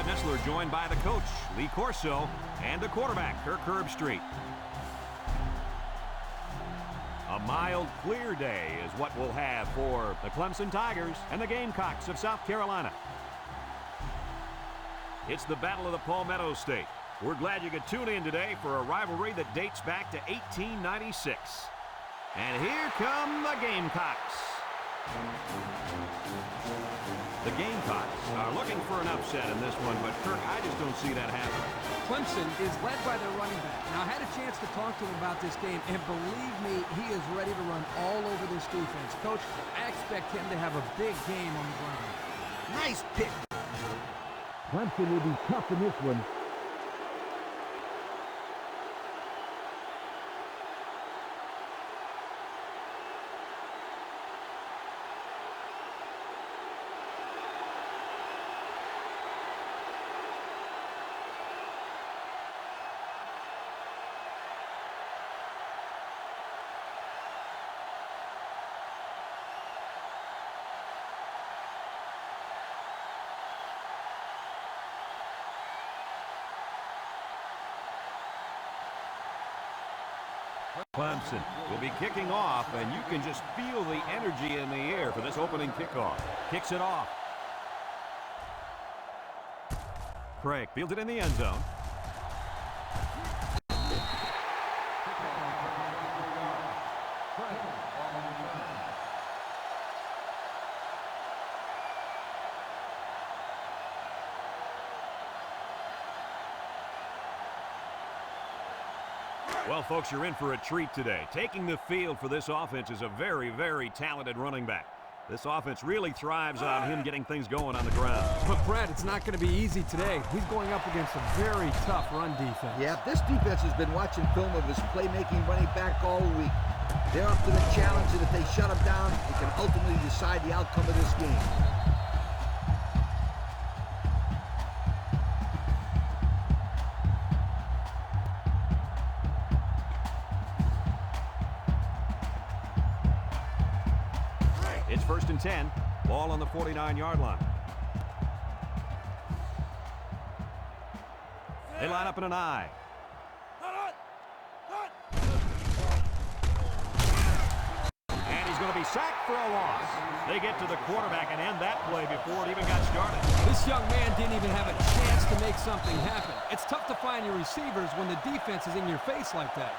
Brad Nessler joined by the coach, Lee Corso, and the quarterback, Kirk Herbstreit. A mild, clear day is what we'll have for the Clemson Tigers and the Gamecocks of South Carolina. It's the Battle of the Palmetto State. We're glad you could tune in today for a rivalry that dates back to 1896. And here come the Gamecocks. The Gamecocks are looking for an upset in this one, but Kirk, I just don't see that happening. Clemson is led by their running back. Now, I had a chance to talk to him about this game, and believe me, he is ready to run all over this defense. Coach, I expect him to have a big game on the ground. Nice pick. Clemson will be tough in this one. Clemson will be kicking off, and you can just feel the energy in the air for this opening kickoff. Kicks it off. Craig fields it in the end zone. Well, folks, you're in for a treat today. Taking the field for this offense is a very, very talented running back. This offense really thrives on him getting things going on the ground. But, Brad, it's not going to be easy today. He's going up against a very tough run defense. Yeah, this defense has been watching film of his playmaking running back all week. They're up to the challenge, and if they shut him down, it can ultimately decide the outcome of this game. It's 1st and 10. Ball on the 49-yard line. They line up in an I. And he's going to be sacked for a loss. They get to the quarterback and end that play before it even got started. This young man didn't even have a chance to make something happen. It's tough to find your receivers when the defense is in your face like that.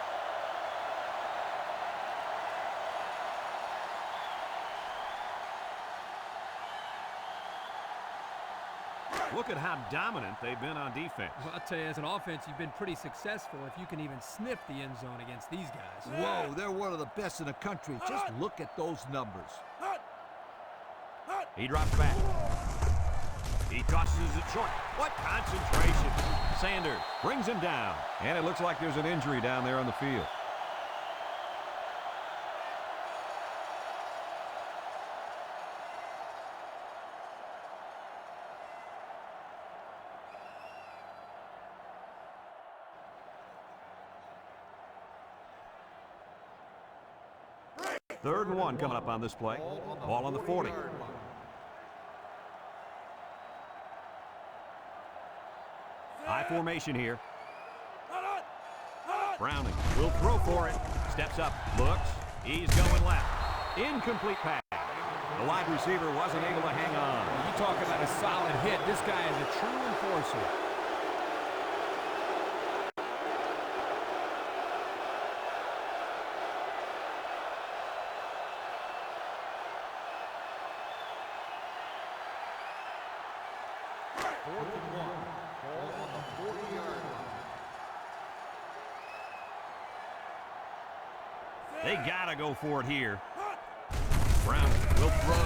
Look at how dominant they've been on defense. Well, I'll tell you, as an offense, you've been pretty successful if you can even sniff the end zone against these guys. Whoa, they're one of the best in the country. Just look at those numbers. He drops back. He tosses it short. What concentration. Sanders brings him down. And it looks like there's an injury down there on the field. Third and 1 coming up on this play. Ball on the 40. High formation here. Browning will throw for it. Steps up, looks. He's going left. Incomplete pass. The wide receiver wasn't able to hang on. You talk about a solid hit. This guy is a true enforcer. They gotta go for it here. Brown will throw.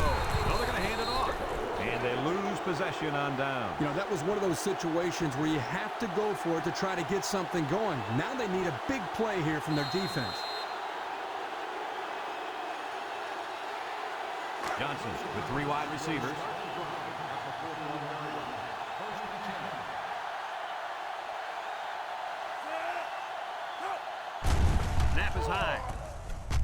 No, they're gonna hand it off. And they lose possession on down. You know, that was one of those situations where you have to go for it to try to get something going. Now they need a big play here from their defense. Johnson with 3 wide receivers. Snap is high.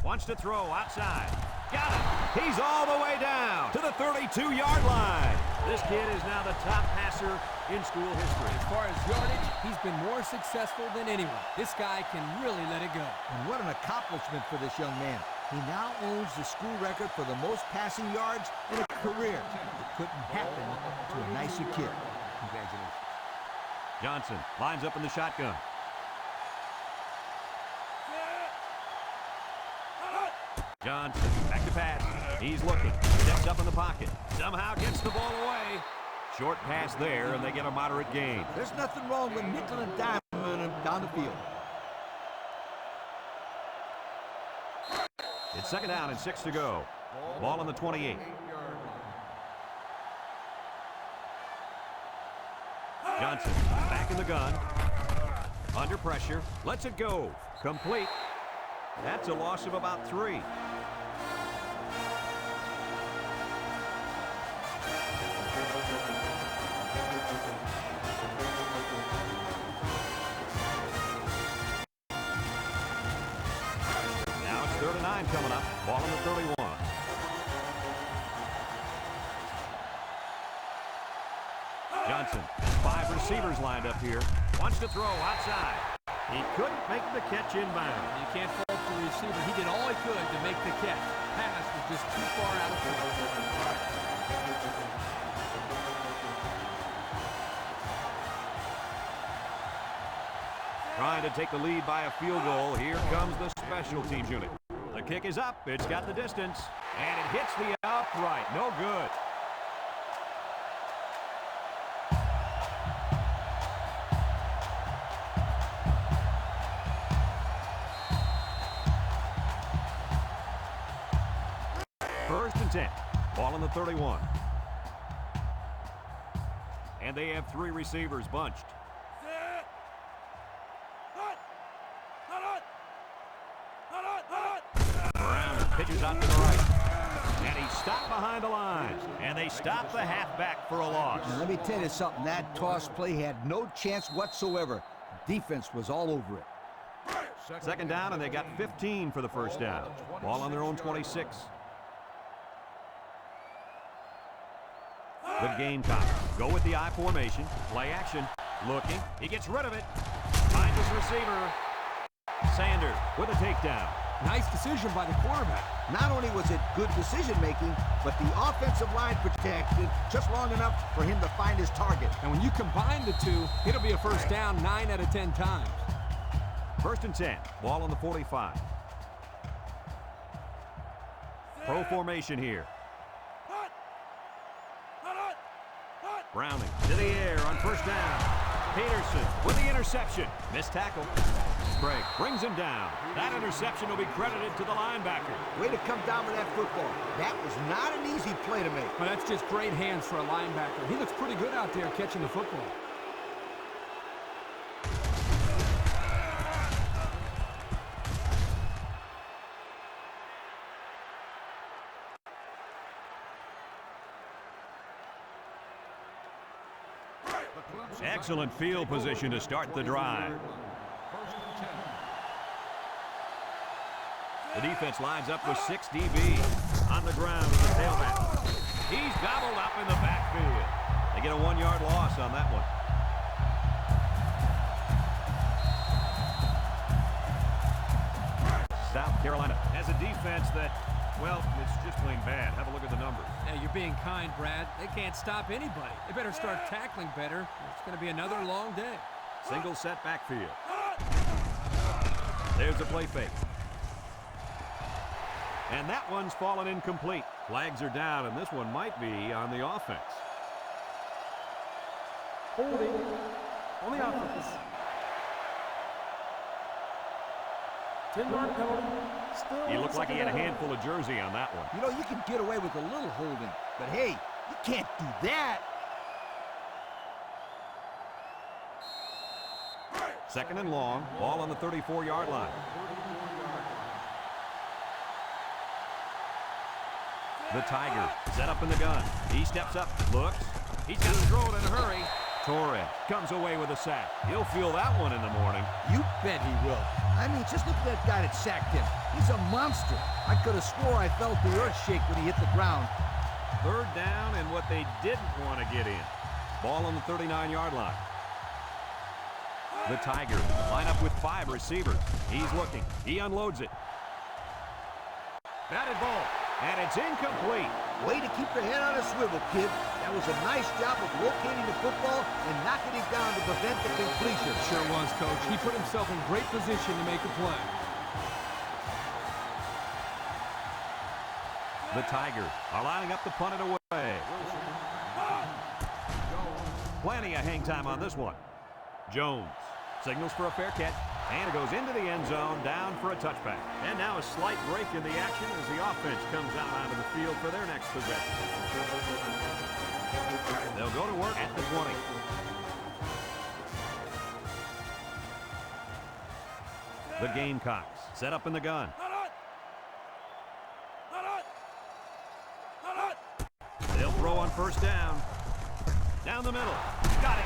Wants to throw outside. Got it. He's all the way down to the 32-yard line. This kid is now the top passer in school history. As far as yardage, he's been more successful than anyone. This guy can really let it go. And what an accomplishment for this young man. He now owns the school record for the most passing yards in a career. It couldn't happen to a nicer kid. Congratulations. Johnson lines up in the shotgun. Johnson back to pass. He's looking. Steps up in the pocket. Somehow gets the ball away. Short pass there, and they get a moderate gain. There's nothing wrong with nickel and diming him down the field. It's 2nd down and 6 to go. Ball on the 28. Johnson back in the gun. Under pressure. Lets it go. Complete. That's a loss of about 3. Now it's 3rd and 9 coming up. Ball on the 31. Johnson has 5 receivers lined up here. Wants to throw outside. He couldn't make the catch inbound. You can't fault the receiver. He did all he could to make the catch. Pass was just too far out of play. Trying to take the lead by a field goal. Here comes the special teams unit. The kick is up. It's got the distance. And it hits the upright. No good. First and 10. Ball on the 31. And they have 3 receivers bunched. Brown pitches out to the right. And he's stopped behind the line. And they stop the halfback for a loss. Now, let me tell you something. That toss play had no chance whatsoever. Defense was all over it. 2nd down, and they got 15 for the first down. Ball on their own 26. Good game, Cox. Go with the I formation. Play action. Looking. He gets rid of it. Finds his receiver. Sanders with a takedown. Nice decision by the quarterback. Not only was it good decision-making, but the offensive line protected just long enough for him to find his target. And when you combine the two, it'll be a first down 9 out of 10 times. 1st and 10. Ball on the 45. Pro formation here. Browning to the air on first down. Peterson with the interception. Missed tackle. Sprague brings him down. That interception will be credited to the linebacker. Way to come down with that football. That was not an easy play to make. Well, that's just great hands for a linebacker. He looks pretty good out there catching the football. Excellent field position to start the drive. The defense lines up with 6 DB on the ground with the tailback. He's gobbled up in the backfield. They get a 1-yard loss on that one. South Carolina has a defense that, well, it's just plain bad. Have a look at the numbers. Yeah, you're being kind, Brad. They can't stop anybody. They better start tackling better. It's going to be another long day. Single set backfield. There's a play fake. And that one's fallen incomplete. Flags are down, and this one might be on the offense. Holding on the offense. 10-yard penalty. Still He looked like he had a handful of jersey on that one. You know, you can get away with a little holding, but hey, you can't do that. 2nd and long. Ball on the 34-yard line. The Tiger set up in the gun. He steps up, looks. He's got to throw it in a hurry. Torres comes away with a sack. He'll feel that one in the morning. You bet he will. I mean, just look at that guy that sacked him. He's a monster. I could have swore I felt the earth shake when he hit the ground. Third down and what they didn't want to get in. Ball on the 39-yard line. The Tigers line up with 5 receivers. He's looking. He unloads it. Batted ball, and it's incomplete. Way to keep your head on a swivel, kid. That was a nice job of locating the football and knocking it down to prevent the completion. Sure was, Coach. He put himself in great position to make a play. The Tigers are lining up to punt it away. Plenty of hang time on this one. Jones signals for a fair catch, and it goes into the end zone, down for a touchback. And now a slight break in the action as the offense comes out onto the field for their next possession. They'll go to work at the 20. The Gamecocks set up in the gun. They'll throw on first down. Down the middle. Got it.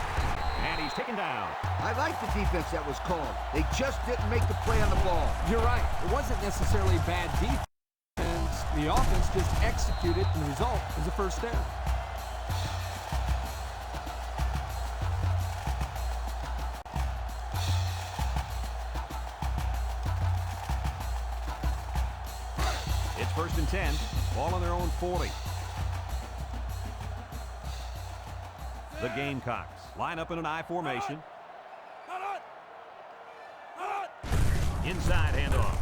And he's taken down. I like the defense that was called. They just didn't make the play on the ball. You're right. It wasn't necessarily bad defense. The offense just executed, and the result is a first down. It's 1st and 10. Ball on their own 40. The Gamecocks line up in an I formation. Inside handoff.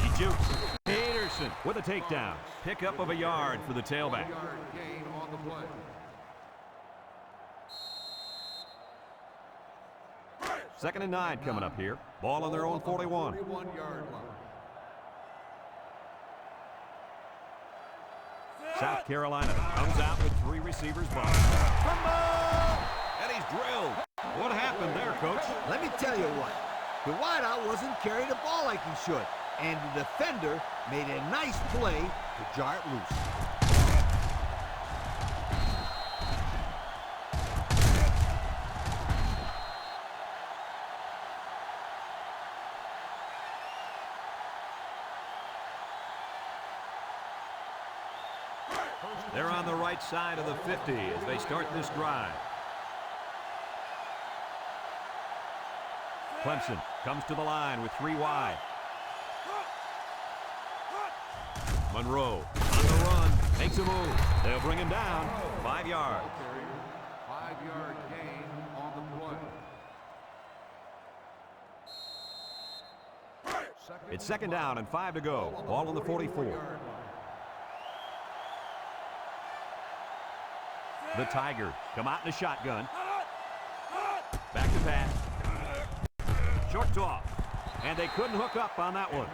He jukes. Peterson with a takedown. Pickup of a yard for the tailback. Second and 9 coming up here. Ball on their own 41. South Carolina comes out with 3 receivers behind. And he's drilled. What happened there, Coach? Let me tell you what. The wideout wasn't carrying the ball like he should, and the defender made a nice play to jar it loose. They're on the right side of the 50 as they start this drive. Clemson comes to the line with 3 wide. Monroe on the run, makes a move. They'll bring him down, 5 yards. 5-yard gain on the play. It's 2nd down and 5 to go. Ball on the 44. The Tigers come out in a shotgun. Back to pass. Short toss. And they couldn't hook up on that one.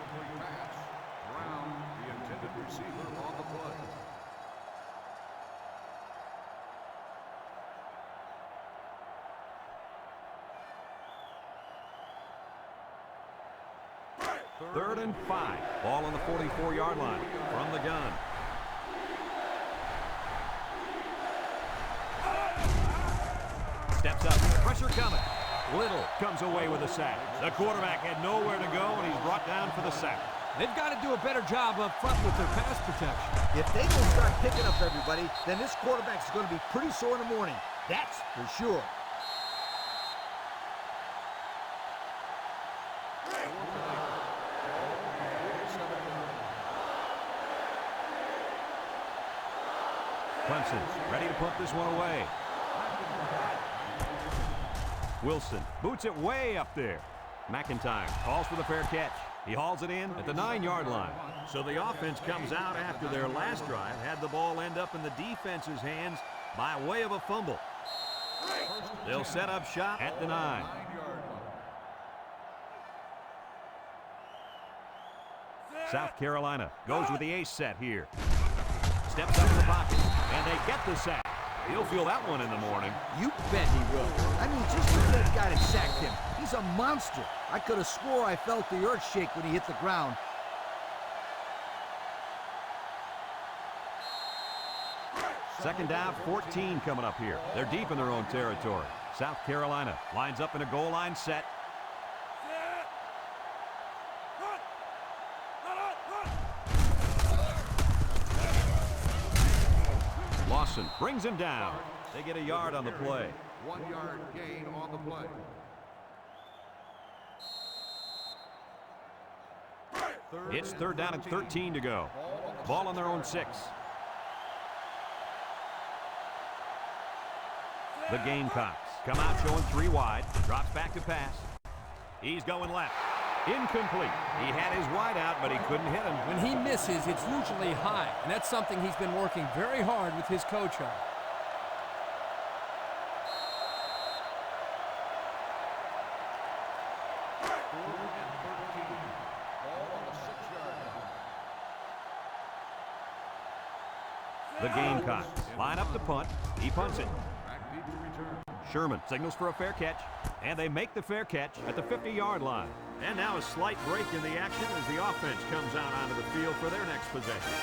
Brown, the intended receiver on the play. 3rd and 5. Ball on the 44-yard line from the gun. Steps up. Pressure coming. Little comes away with a sack. The quarterback had nowhere to go, and he's brought down for the sack. They've got to do a better job up front with their pass protection. If they don't start picking up everybody, then this quarterback's going to be pretty sore in the morning. That's for sure. Clemson's ready to pump this one away. Wilson boots it way up there. McIntyre calls for the fair catch. He hauls it in at the 9-yard line. So the offense comes out after their last drive, had the ball end up in the defense's hands by way of a fumble. They'll set up shop at the 9. South Carolina goes with the ace set here. Steps up in the pocket, and they get the sack. He'll feel that one in the morning. You bet he will. I mean, just look at that guy that sacked him. He's a monster. I could have swore I felt the earth shake when he hit the ground. Second down, 14 coming up here. They're deep in their own territory. South Carolina lines up in a goal line set. Lawson brings him down. They get a yard on the play. 1 yard gain on the play. It's third down and 13 to go. Ball on their own 6. The Gamecocks come out showing 3 wide. Drops back to pass. He's going left. Incomplete. He had his wide out, but he couldn't hit him. When he misses, it's usually high, and that's something he's been working very hard with his coach on. The Gamecocks line up to punt. He punts it. Sherman signals for a fair catch, and they make the fair catch at the 50-yard line. And now a slight break in the action as the offense comes out onto the field for their next possession.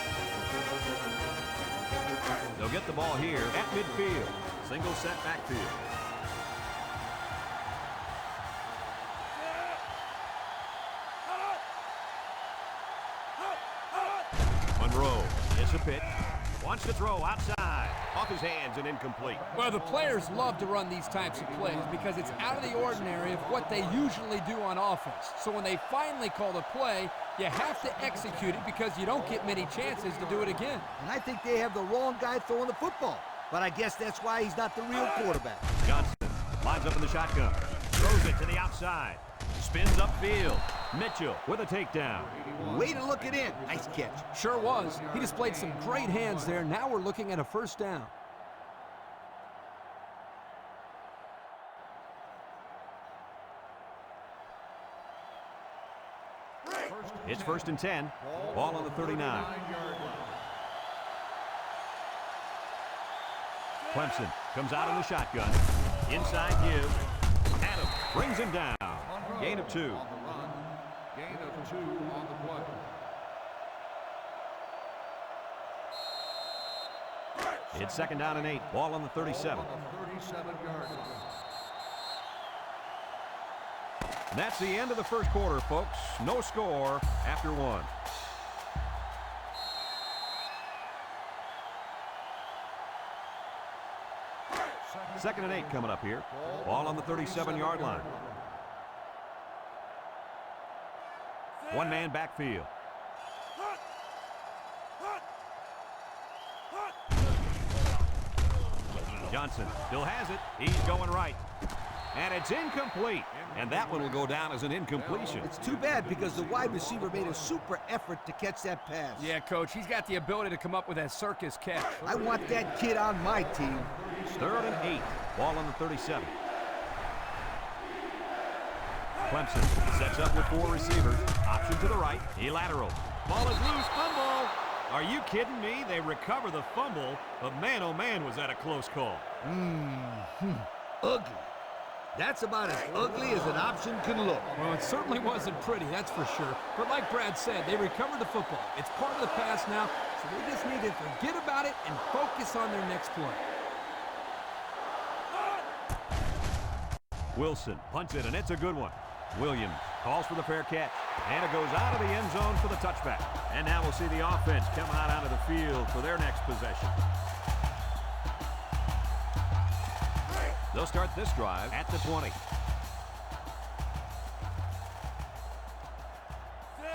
They'll get the ball here at midfield. Single set backfield. Monroe gets a pitch. Wants to throw outside. Off his hands and incomplete. Well, the players love to run these types of plays because it's out of the ordinary of what they usually do on offense. So when they finally call the play, you have to execute it because you don't get many chances to do it again. And I think they have the wrong guy throwing the football. But I guess that's why he's not the real quarterback. Johnson lines up in the shotgun. Throws it to the outside. Spins upfield. Mitchell with a takedown. Way to look it in. Nice catch. Sure was. He displayed some great hands there. Now we're looking at a first down. It's first and 10. Ball on the 39. Clemson comes out in the shotgun. Inside give. Adams brings him down. Gain of 2. Gain of 2 on the play. It's second down and 8. Ball on the 37. 37-yard line. And that's the end of the first quarter, folks. No score after 1. Second and 8 coming up here. Ball on the 37-yard line. One man backfield. Johnson still has it. He's going right. And it's incomplete. And that one will go down as an incompletion. It's too bad because the wide receiver made a super effort to catch that pass. Yeah, Coach, he's got the ability to come up with that circus catch. I want that kid on my team. Third and 8. Ball on the 37. Clemson sets up with 4 receivers. Option to the right. He laterals. Ball is loose. Fumble. Are you kidding me? They recover the fumble, but man, oh man, was that a close call. Ugly. That's about as ugly as an option can look. Well, it certainly wasn't pretty, that's for sure. But like Brad said, they recovered the football. It's part of the pass now, so they just need to forget about it and focus on their next play. Wilson punts it, and it's a good one. Williams calls for the fair catch, and it goes out of the end zone for the touchback. And now we'll see the offense come out onto the field for their next possession. They'll start this drive at the 20.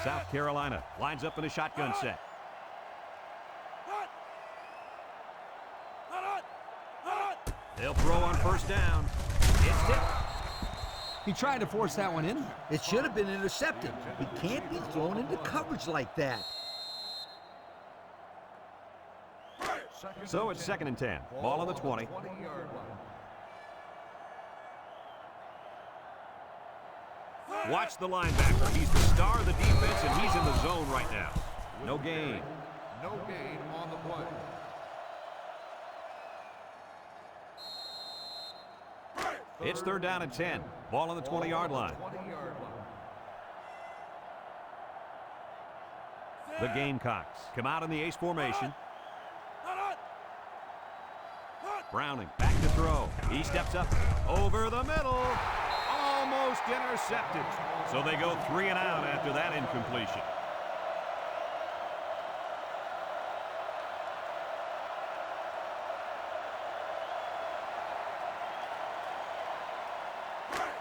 South Carolina lines up in a shotgun set. They'll throw on first down. It's tipped. He tried to force that one in. It should have been intercepted. He can't be thrown into coverage like that. So it's second and 10. Ball on the 20. 20-yard line. Watch the linebacker. He's the star of the defense, and he's in the zone right now. No gain. No gain on the play. It's third down and 10. Ball on the 20-yard line. 20-yard line. The Gamecocks come out in the ace formation. Browning back to throw. He steps up over the middle. Almost intercepted. So they go 3 and out after that incompletion.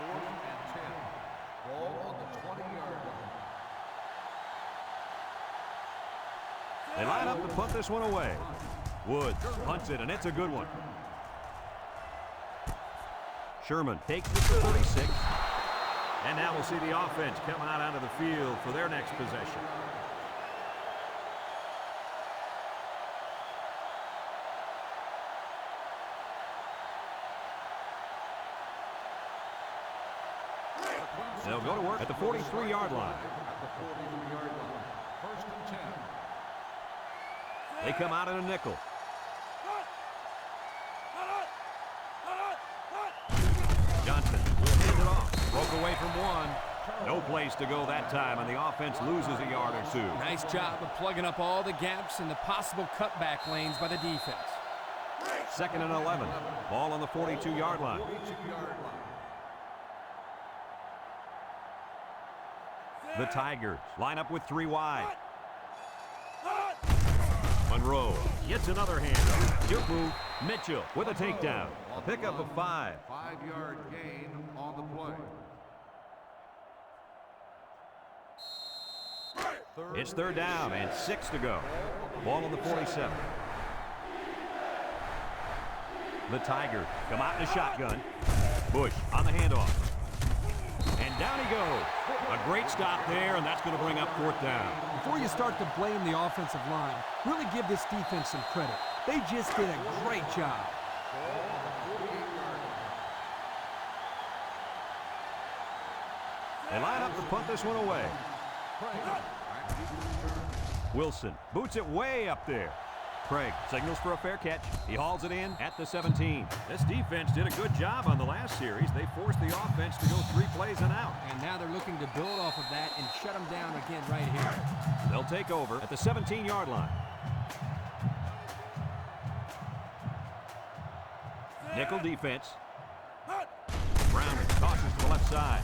4th and 10. Ball on the 20-yard line. They line up to punt this one away. Woods punts it, and it's a good one. Sherman takes it to 46. And now we'll see the offense coming out onto the field for their next possession. They'll go to work at the 43-yard line. At the 43-yard line. 1st and 10. They come out in a nickel. Johnson will hand it off. Broke away from one. No place to go that time, and the offense loses a yard or two. Nice job of plugging up all the gaps and the possible cutback lanes by the defense. 2nd and 11. Ball on the 42-yard line. 42-yard line. The Tigers line up with 3 wide. Monroe gets another handoff. Jupu Mitchell with a takedown. A pickup of 5. 5-yard gain on the play. It's 3rd down and 6 to go. Ball on the 47. The Tigers come out in a shotgun. Bush on the handoff. And down he goes. A great stop there, and that's going to bring up 4th down. Before you start to blame the offensive line, really give this defense some credit. They just did a great job. They line up to punt this one away. Wilson boots it way up there. Craig signals for a fair catch. He hauls it in at the 17. This defense did a good job on the last series. They forced the offense to go 3 plays and out. And now they're looking to build off of that and shut them down again right here. They'll take over at the 17-yard line. Nickel defense. Browning tosses to the left side.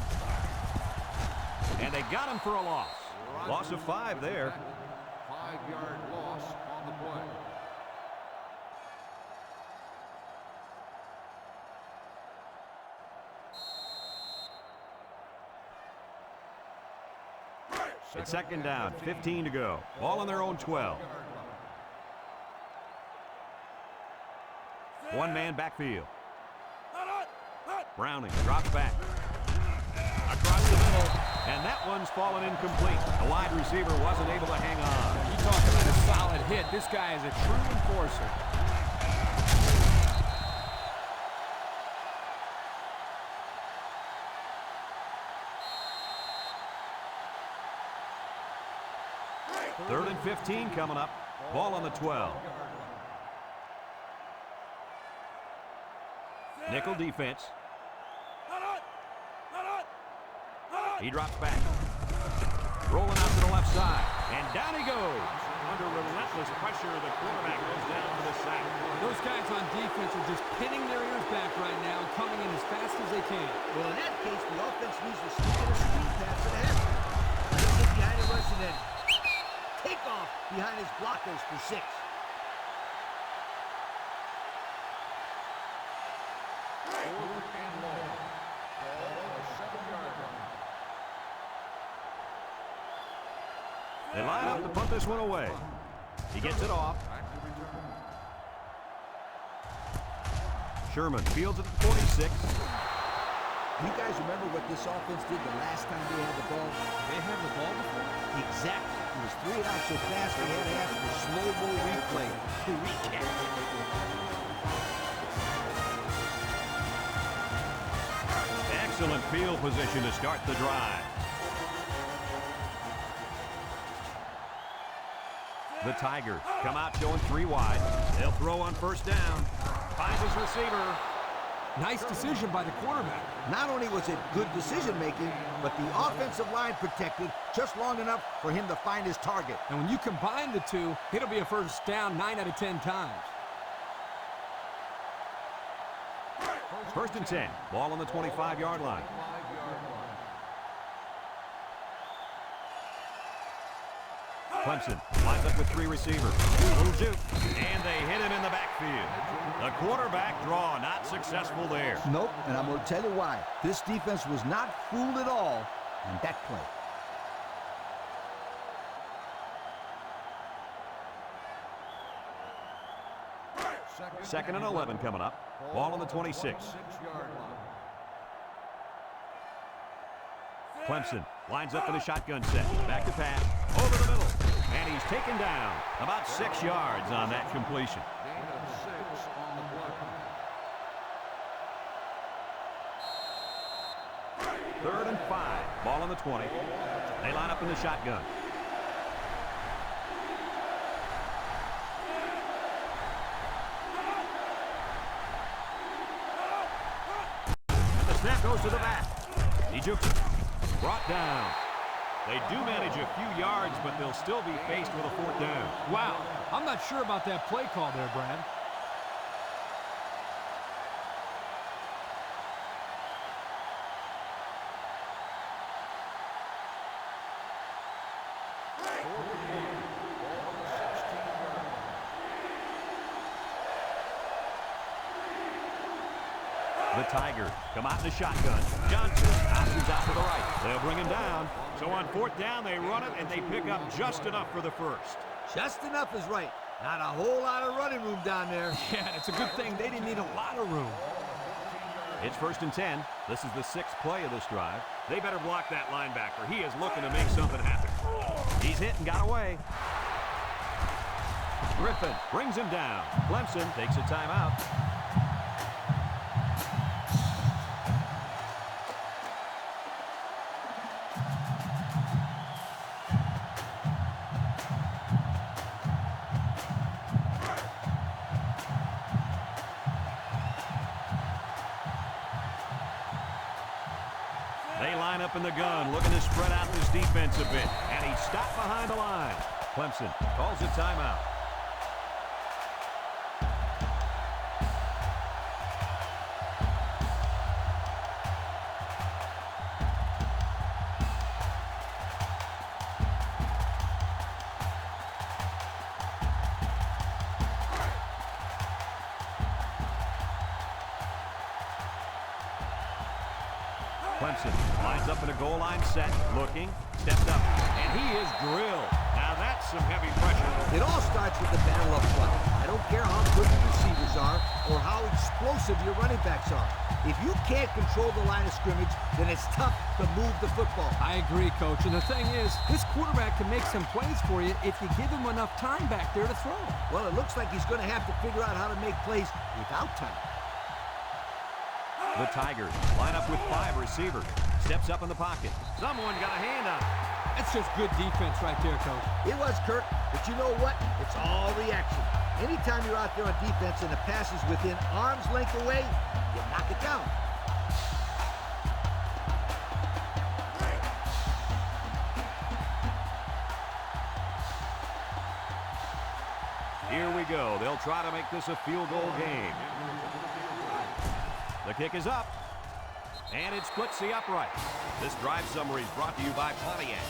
And they got him for a loss. Loss of 5 there. 5-yard loss on the play. It's 2nd down, 15 to go. Ball on their own 12. One-man backfield. Browning drops back. Across the middle, and that one's fallen incomplete. The wide receiver wasn't able to hang on. You talk about a solid hit. This guy is a true enforcer. Third and 15 coming up. Ball on the 12. Nickel defense. He drops back. Rolling out to the left side. And down he goes. Under relentless pressure, the quarterback goes down to the sack. Those guys on defense are just pinning their ears back right now and coming in as fast as they can. Well, in that case, the offense needs to sneak in a screen pass to the head. Get behind the rush and then take off behind his blockers for 6. They line up to punt this one away. He gets it off. Sherman fields it at 46. You guys remember what this offense did the last time they had the ball? They have the ball before? Exactly. It was 3 and out so fast they had to ask for the slow-mo replay to recap. Excellent field position to start the drive. The Tigers come out showing 3 wide. They'll throw on 1st down. Finds his receiver. Nice decision by the quarterback. Not only was it good decision-making, but the offensive line protected just long enough for him to find his target. And when you combine the two, it'll be a 1st down 9 out of 10 times. 1st and 10. Ball on the 25-yard line. Clemson lines up with 3 receivers. And they hit him in the backfield. The quarterback draw, not successful there. Nope, and I'm going to tell you why. This defense was not fooled at all on that play. Second and 11 coming up. Ball on the 26. Clemson lines up in a shotgun set. Back to pass. Over the middle. And he's taken down. About 6 yards on that completion. Third and 5. Ball on the 20. They line up in the shotgun. And the snap goes to the back. He jukes it. Brought down. They do manage a few yards, but they'll still be faced with a 4th down. Wow, I'm not sure about that play call there, Brad. The Tigers come out in the shotgun. Johnson passes out to the right. They'll bring him down. So on 4th down, they run it, and they pick up just enough for the first. Just enough is right. Not a whole lot of running room down there. Yeah, it's a good thing they didn't need a lot of room. It's 1st and 10. This is the 6th play of this drive. They better block that linebacker. He is looking to make something happen. He's hit and got away. Griffin brings him down. Clemson takes a timeout. They line up in the gun, looking to spread out this defense a bit. And he's stopped behind the line. Clemson calls a timeout. Clemson lines up in a goal line set, looking, steps up, and he is drilled. Now that's some heavy pressure. It all starts with the battle up front. I don't care how good the receivers are or how explosive your running backs are. If you can't control the line of scrimmage, then it's tough to move the football. I agree, Coach. And the thing is, this quarterback can make some plays for you if you give him enough time back there to throw. Well, it looks like he's going to have to figure out how to make plays without time. The Tigers line up with 5 receivers. Steps up in the pocket. Someone got a hand on it. That's just good defense right there, Coach. It was, Kirk, but you know what? It's all reaction. Anytime you're out there on defense and the pass is within arm's length away, you knock it down. Here we go. They'll try to make this a field goal game. The kick is up, and it splits the upright. This drive summary is brought to you by Pontiac.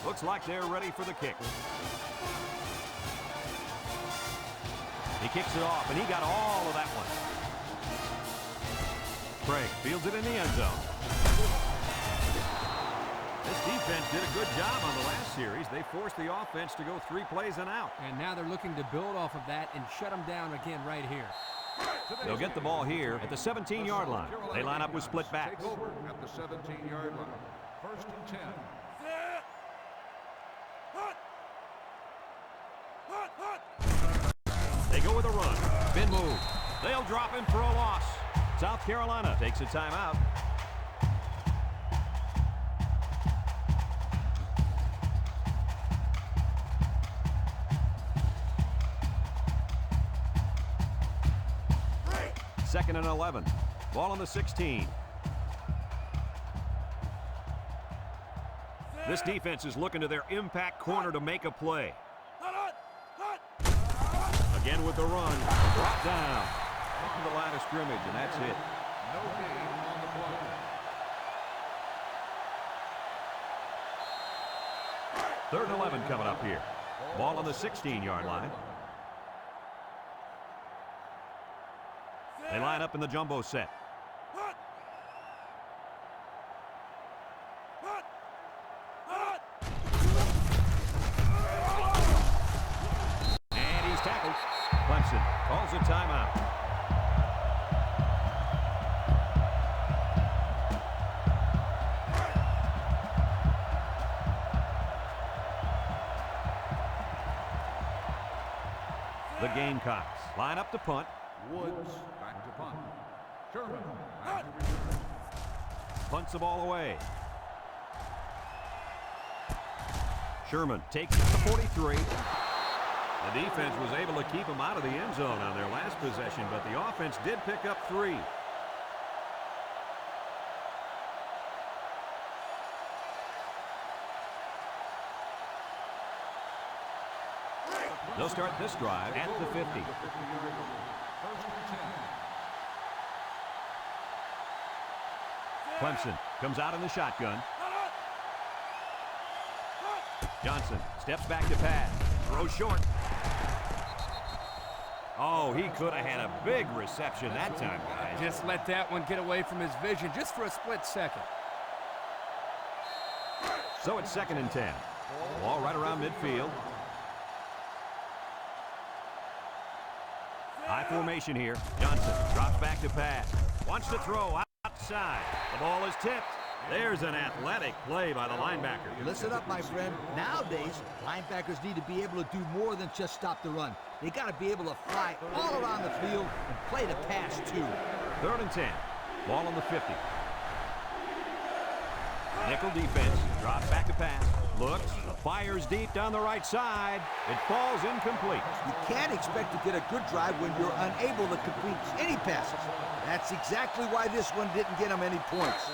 Looks like they're ready for the kick. He kicks it off, and he got all of that one. Craig fields it in the end zone. This defense did a good job on the last series. They forced the offense to go 3 plays and out. And now they're looking to build off of that and shut them down again right here. They'll get the ball here at the 17-yard line. They line up with split backs. Over at the 17-yard line. 1st and 10. They go with a run. Spin move. They'll drop him for a loss. South Carolina takes a timeout. Second and 11. Ball on the 16. This defense is looking to their impact corner to make a play. Again with the run. Brought down. Off to the line of scrimmage, and that's it. No gain on the play. 3rd and 11 coming up here. Ball on the 16-yard line. They line up in the jumbo set. And he's tackled. Clemson calls a timeout. The Gamecocks line up to punt. Woods back to punt. Sherman back to return. Punts the ball away. Sherman takes it to 43. The defense was able to keep them out of the end zone on their last possession, but the offense did pick up 3. They'll start this drive at the 50. 50-yard line. 1st and 10. Clemson comes out in the shotgun. Johnson steps back to pass. Throws short. Oh, he could have had a big reception that time, guys. Just let that one get away from his vision just for a split second. So it's 2nd and 10. Ball right around midfield. High formation here. Johnson drops back to pass. Wants to throw outside. The ball is tipped. There's an athletic play by the linebacker. Listen up, my friend. Nowadays, linebackers need to be able to do more than just stop the run. They got to be able to fly all around the field and play the pass, too. 3rd and 10. Ball on the 50. Nickel defense. Drops back to pass. Looks. Fires deep down the right side. It falls incomplete. You can't expect to get a good drive when you're unable to complete any passes. That's exactly why this one didn't get him any points.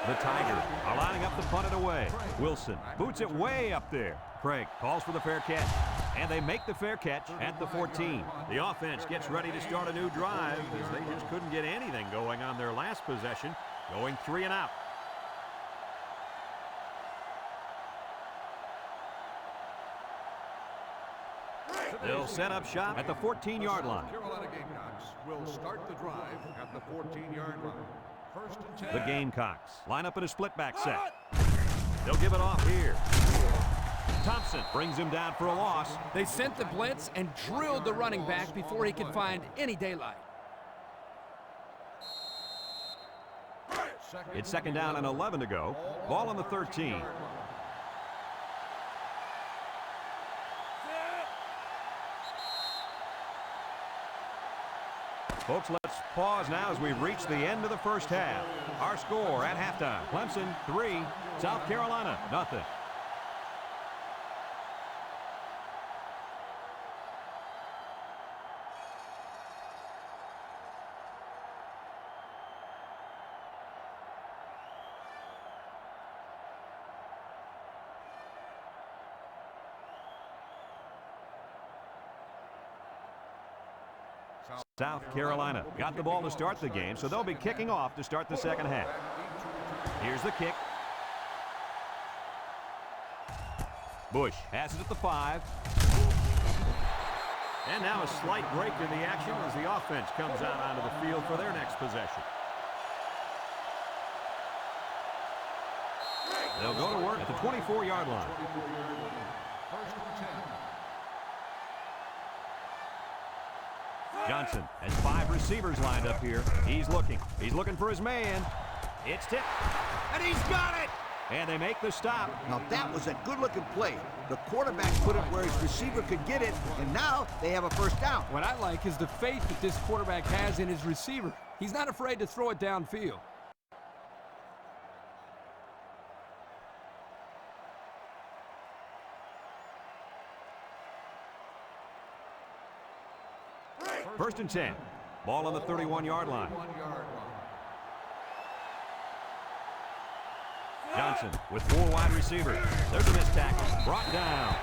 The Tigers are lining up to punt it away. Wilson boots it way up there. Craig calls for the fair catch, and they make the fair catch at the 14. The offense gets ready to start a new drive as they just couldn't get anything going on their last possession, going 3 and out. They'll set up shop at the 14-yard line. Carolina Gamecocks will start the drive at the 14-yard line. 1st and 10. The Gamecocks line up in a split back set. They'll give it off here. Thompson brings him down for a loss. They sent the blitz and drilled the running back before he could find any daylight. It's 2nd down and 11 to go. Ball on the 13. Folks, let's pause now as we reach the end of the first half. Our score at halftime, Clemson 3, South Carolina nothing. South Carolina got the ball to start the game, so they'll be kicking off to start the second half. Here's the kick. Bush has it at the 5. And now a slight break in the action as the offense comes out onto the field for their next possession. They'll go to work at the 24-yard line. 1st and 10. Johnson has 5 receivers lined up here. He's looking for his man. It's tipped, and he's got it! And they make the stop. Now that was a good-looking play. The quarterback put it where his receiver could get it, and now they have a first down. What I like is the faith that this quarterback has in his receiver. He's not afraid to throw it downfield. First and 10. Ball on the 31-yard line. Johnson with 4 wide receivers. There's a missed tackle. Brought down.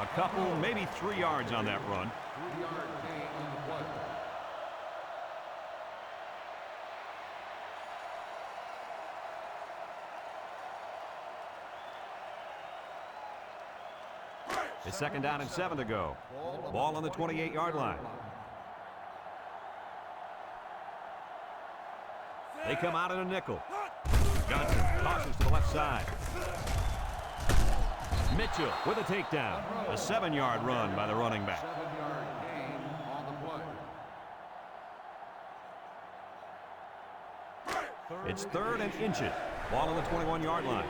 A couple, maybe 3 yards on that run. 3-yard gain on the play. It's second down and 7 to go. Ball on the 28-yard line. They come out in a nickel. Johnson tosses to the left side. Mitchell with a takedown. A 7-yard run by the running back. 7-yard gain on the play. It's third and inches. Ball on the 21-yard line.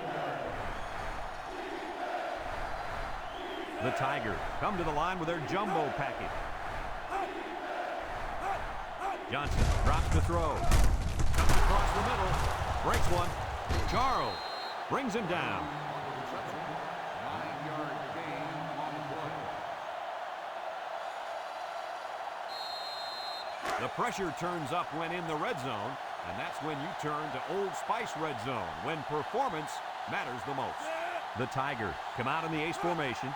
The Tigers come to the line with their jumbo package. Johnson drops to throw. Comes across the middle. Breaks one. Charles brings him down. 9-yard gain on the play. The pressure turns up when in the red zone, and that's when you turn to Old Spice red zone, when performance matters the most. The Tigers come out in the ace formation.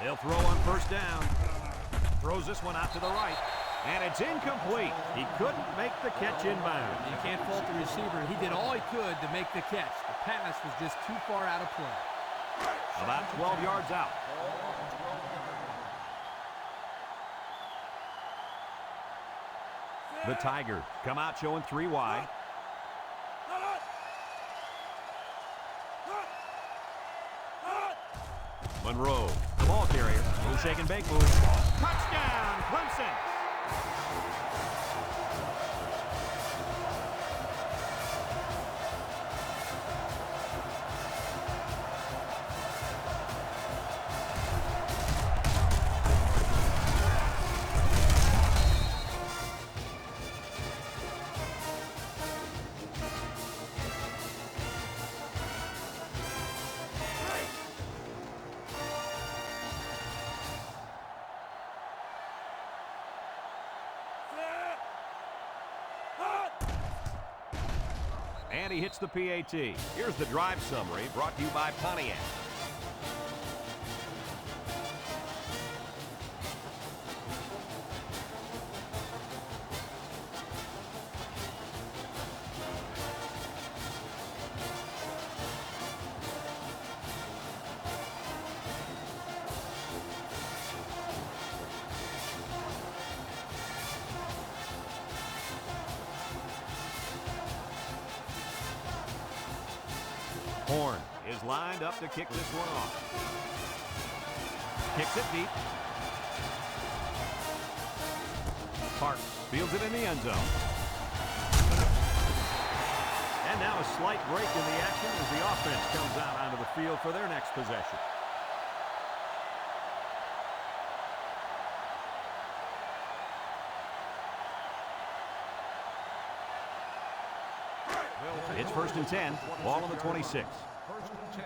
They'll throw on first down. Throws this one out to the right. And it's incomplete. He couldn't make the catch inbound. You can't fault the receiver. He did all he could to make the catch. The pass was just too far out of play. About 12 yards out. The Tigers come out showing 3 wide. Monroe, the ball carrier, little shake and bake move. Touchdown, Clemson! And he hits the PAT. Here's the drive summary brought to you by Pontiac. Horn is lined up to kick this one off. Kicks it deep. Parks fields it in the end zone. And now a slight break in the action as the offense comes out onto the field for their next possession. It's first and 10. Ball on the 26. First and 10.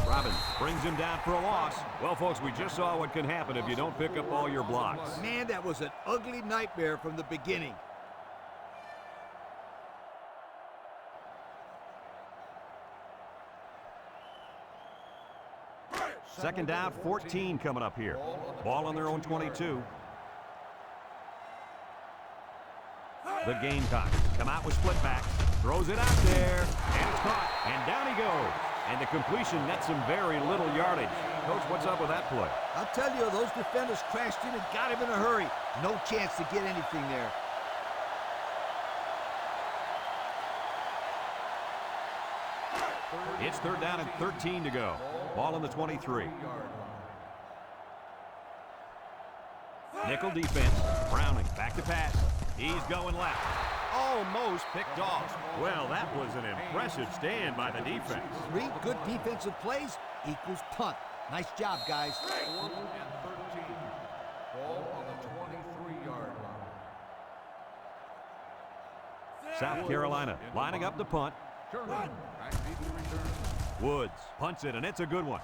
Robbins brings him down for a loss. Well, folks, we just saw what can happen if you don't pick up all your blocks. Man, that was an ugly nightmare from the beginning. Second down, 14 coming up here. Ball on their own 22. The Gamecocks come out with split backs. Throws it out there, and it's caught, and down he goes. And the completion nets him very little yardage. Coach, what's up with that play? I'll tell you, those defenders crashed in and got him in a hurry. No chance to get anything there. It's third down and 13 to go. Ball on the 23. Nickel defense. Browning back to pass. He's going left. Almost picked off. Well, that was an impressive stand by the defense. 3 good defensive plays equals punt. Nice job, guys. 4th and 13. Ball on the 23-yard line. South Carolina lining up the punt. Sherman back deep to return. Woods punts it, and it's a good one.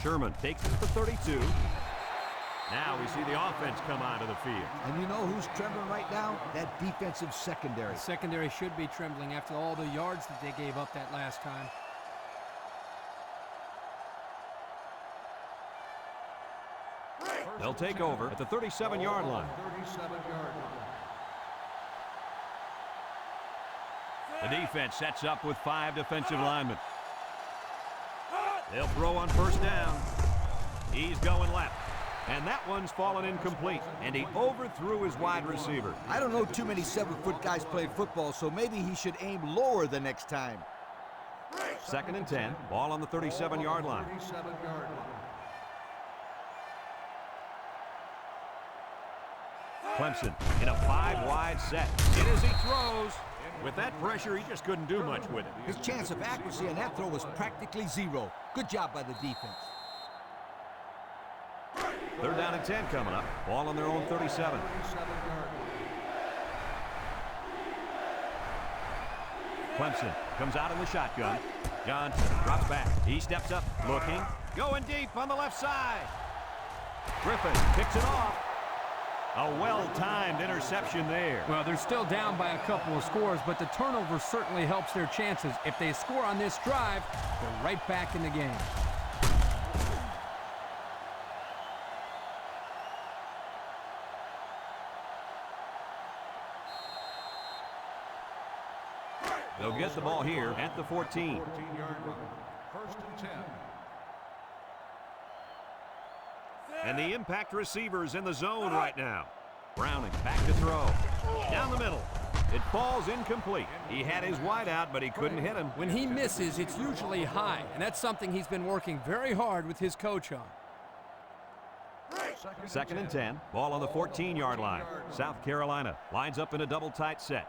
Sherman takes it to 32. Now we see the offense come onto the field. And you know who's trembling right now? That defensive secondary. The secondary should be trembling after all the yards that they gave up that last time. They'll take over at the 37-yard line. 37-yard line. The defense sets up with 5 defensive linemen. They'll throw on first down. He's going left. And that one's fallen incomplete. And he overthrew his wide receiver. I don't know too many 7-foot guys playing football, so maybe he should aim lower the next time. 2nd and 10. Ball on the 37-yard line. 37-yard line. Clemson in a 5-wide set. In as he throws. With that pressure, he just couldn't do much with it. His chance of accuracy on that throw was practically zero. Good job by the defense. 3rd down and 10 coming up. Ball on their own 37. 37-yard line. Clemson comes out in the shotgun. Johnson drops back. He steps up, looking. Going deep on the left side. Griffin picks it off. A well-timed interception there. Well, they're still down by a couple of scores, but the turnover certainly helps their chances. If they score on this drive, they're right back in the game. They'll get the ball here at the 14. 14-yard line. 1st and 10. And the impact receiver's in the zone right now. Browning back to throw. Down the middle. It falls incomplete. He had his wide out, but he couldn't hit him. When he misses, it's usually high, and that's something he's been working very hard with his coach on. 2nd and 10. Ball on the 14-yard line. South Carolina lines up in a double tight set.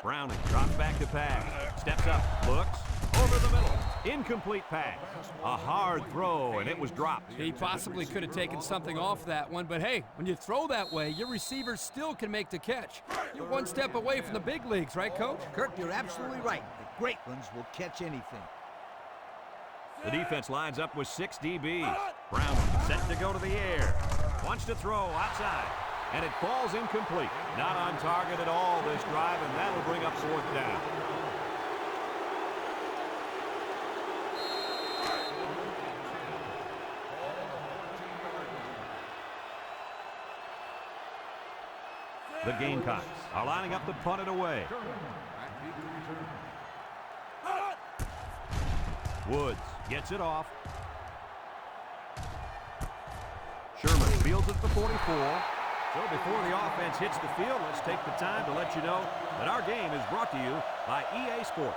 Browning drops back to pass. Steps up. Looks. Over the middle. Incomplete pass. A hard throw, and it was dropped. He possibly could have taken something off that one, but hey, when you throw that way, your receivers still can make the catch. You're one step away from the big leagues, right, Coach? Kirk, you're absolutely right. The great ones will catch anything. The defense lines up with 6 DBs. Brown set to go to the air. Wants to throw outside. And it falls incomplete. Not on target at all this drive, and that'll bring up 4th down. The Gamecocks are lining up to punt it away. Woods gets it off. Sherman fields it at the 44. So before the offense hits the field, let's take the time to let you know that our game is brought to you by EA Sports.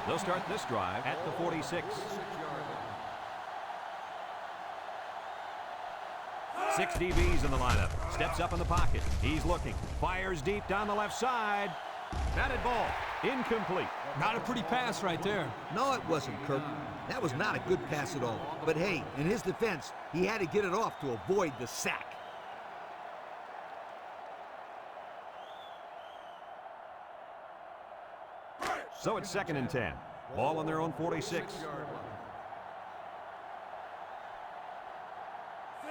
They'll start this drive at the 46. 6 DBs in the lineup. Steps up in the pocket. He's looking. Fires deep down the left side. Batted ball. Incomplete. Not a pretty pass right there. No, it wasn't, Kirk. That was not a good pass at all. But hey, in his defense, he had to get it off to avoid the sack. So it's 2nd and 10. Ball on their own 46.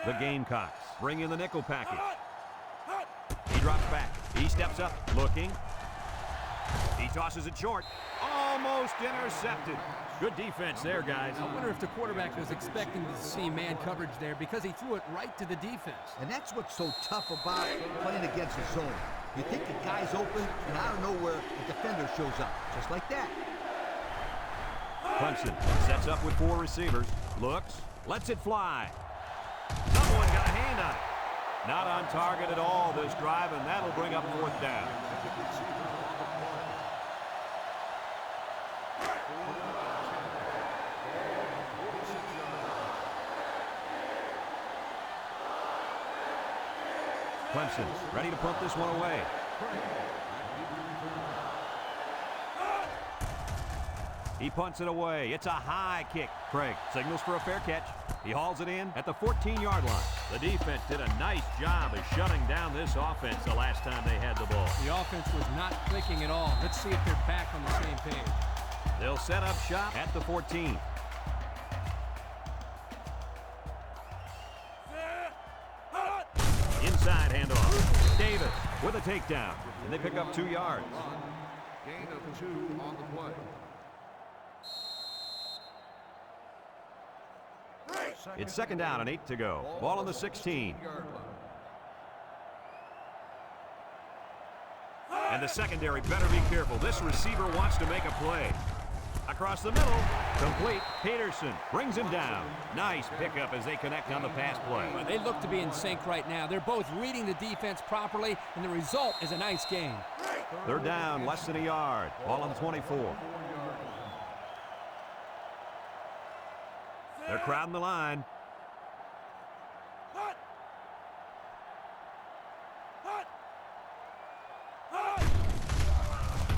The Gamecocks bring in the nickel package. He drops back. He steps up, looking. He tosses it short. Almost intercepted. Good defense there, guys. I wonder if the quarterback was expecting to see man coverage there because he threw it right to the defense. And that's what's so tough about playing against the zone. You think the guy's open, and out of nowhere, the defender shows up, just like that. Clemson sets up with 4 receivers. Looks, lets it fly. Someone got a hand on it. Not on target at all this drive, and that'll bring up 4th down. Clemson ready to punt this one away. He punts it away. It's a high kick. Craig signals for a fair catch. He hauls it in at the 14-yard line. The defense did a nice job of shutting down this offense the last time they had the ball. The offense was not clicking at all. Let's see if they're back on the same page. They'll set up shop at the 14. Inside handoff. Davis with a takedown. And they pick up 2 yards. Gain of 2 on the play. It's 2nd down and 8 to go. Ball on the 16. And the secondary better be careful. This receiver wants to make a play. Across the middle, complete. Peterson brings him down. Nice pickup as they connect on the pass play. Well, they look to be in sync right now. They're both reading the defense properly, and the result is a nice gain. They're down less than a yard. Ball on the 24. They're crowding the line.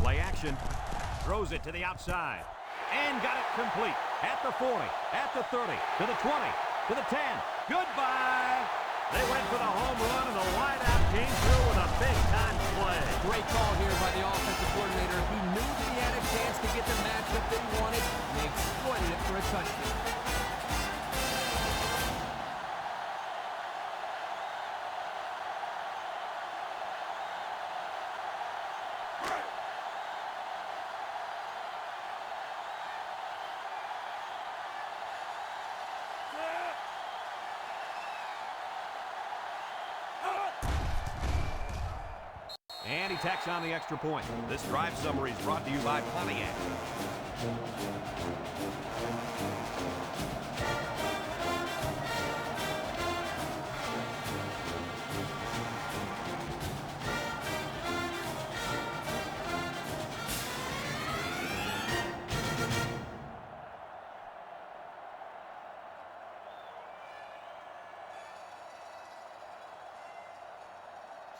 Play action. Throws it to the outside. And got it complete. At the 40, at the 30, to the 20, to the 10. Goodbye. They went for the home run, and the wideout came through with a big-time play. Great call here by the offensive coordinator. He knew that he had a chance to get the matchup that he wanted, and they exploited it for a touchdown. And he tacks on the extra point. This drive summary is brought to you by Pontiac.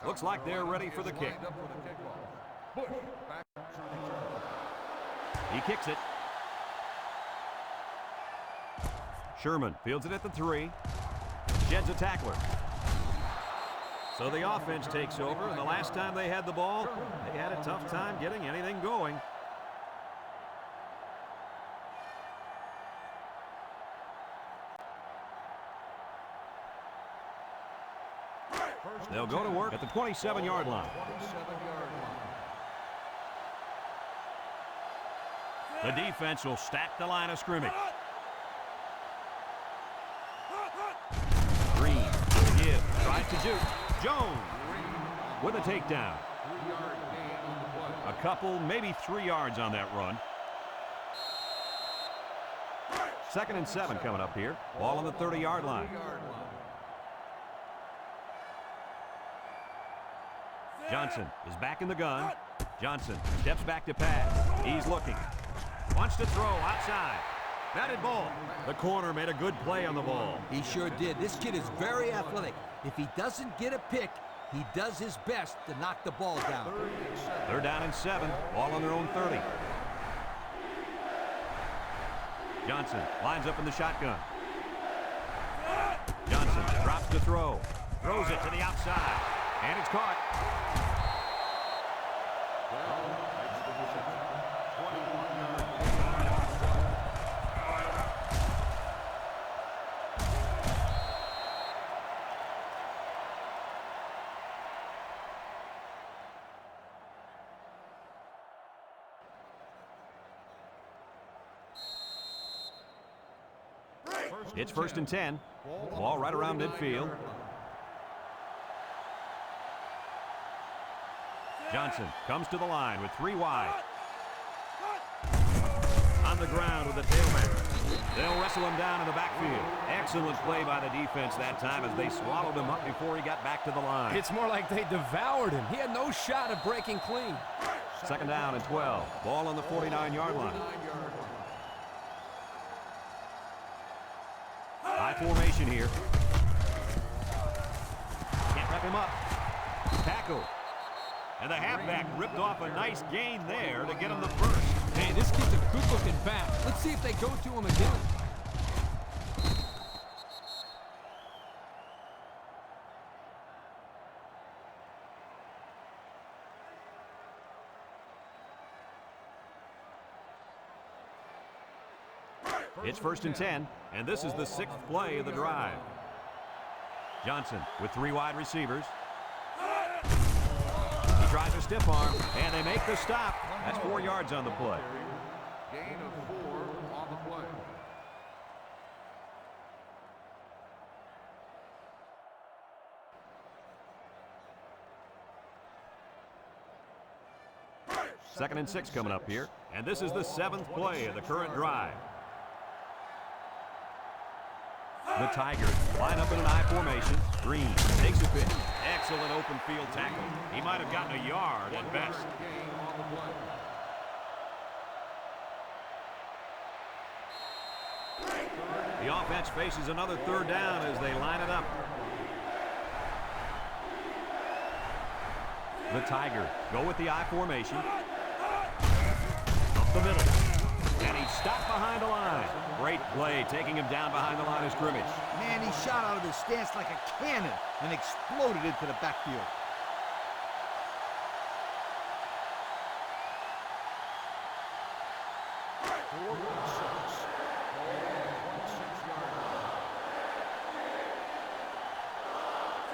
Looks like they're ready for the kick. He kicks it. Sherman fields it at the 3. Sheds a tackler. So the offense takes over, and the last time they had the ball, they had a tough time getting anything going. They'll go to work at the 27-yard line. The defense will stack the line of scrimmage. Green, give, tries to juke. Jones with a takedown. A couple, maybe 3 yards on that run. 2nd and 7 coming up here. Ball on the 30-yard line. Johnson is back in the gun. Johnson steps back to pass. He's looking. Wants to throw outside. Batted ball. The corner made a good play on the ball. He sure did. This kid is very athletic. If he doesn't get a pick, he does his best to knock the ball down. They're down in 7. Ball on their own 30. Johnson lines up in the shotgun. Johnson drops to throw. Throws it to the outside. And it's caught. It's 1st and 10. Ball right around midfield. Johnson comes to the line with 3 wide. On the ground with the tailback. They'll wrestle him down in the backfield. Excellent play by the defense that time as they swallowed him up before he got back to the line. It's more like they devoured him. He had no shot of breaking clean. 2nd down and 12. Ball on the 49-yard line. High formation here. Can't wrap him up. Tackle. And the halfback ripped off a nice gain there to get him the first. Hey, this kid's a good-looking back. Let's see if they go to him again. It's 1st and 10, and this is the 6th play of the drive. Johnson with 3 wide receivers. He tries a stiff arm, and they make the stop. That's 4 yards on the play. Gain of 4 on the play. Second and 6 coming up here, and this is the 7th play of the current drive. The Tigers line up in an I formation. Green takes a pitch. Excellent open field tackle. He might have gotten a yard at best. Gain on the play. The offense faces another 3rd down as they line it up. The Tigers go with the I formation. Up the middle. And he stopped behind the line. Great play, taking him down behind the line of scrimmage. Man, he shot out of his stance like a cannon and exploded into the backfield.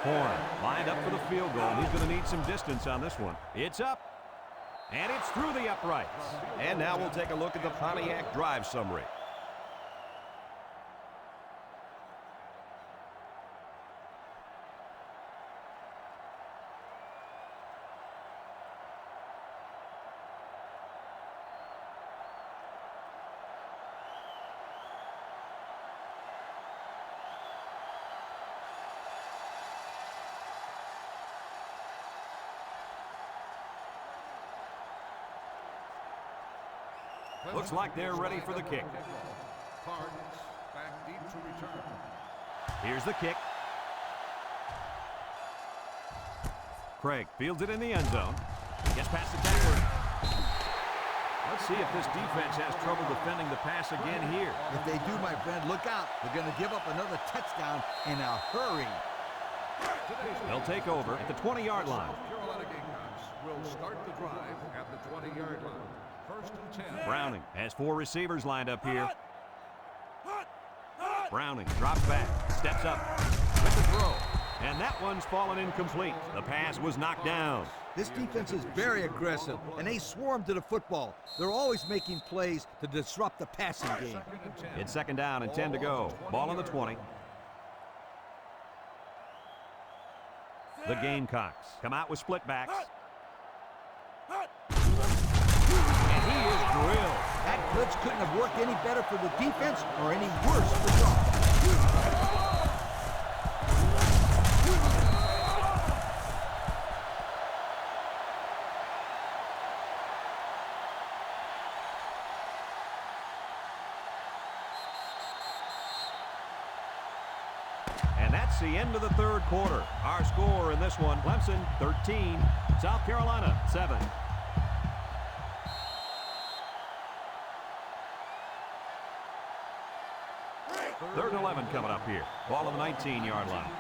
Horn lined up for the field goal. He's going to need some distance on this one. It's up. And it's through the uprights. And now we'll take a look at the Pontiac drive summary. Looks like they're ready for the kick. Cards back deep to return. Here's the kick. Craig fields it in the end zone. Gets past the tackler. Let's see if this defense has trouble defending the pass again here. If they do, my friend, look out. They're going to give up another touchdown in a hurry. They'll take over at the 20-yard line. Carolina Gamecocks will start the drive at the 20-yard line. 1st and 10. Browning has 4 receivers lined up here. Browning drops back, steps up with the throw. And that one's fallen incomplete. The pass was knocked down. This defense is very aggressive, and they swarm to the football. They're always making plays to disrupt the passing game. It's 2nd down and 10 to go. Ball on the 20. The Gamecocks come out with split backs. And he is drilled. That blitz couldn't have worked any better for the defense or any worse for the offense. And that's the end of the 3rd quarter. Our score in this one, Clemson 13, South Carolina 7. 3rd and 11 coming up here. Ball on the 19-yard line.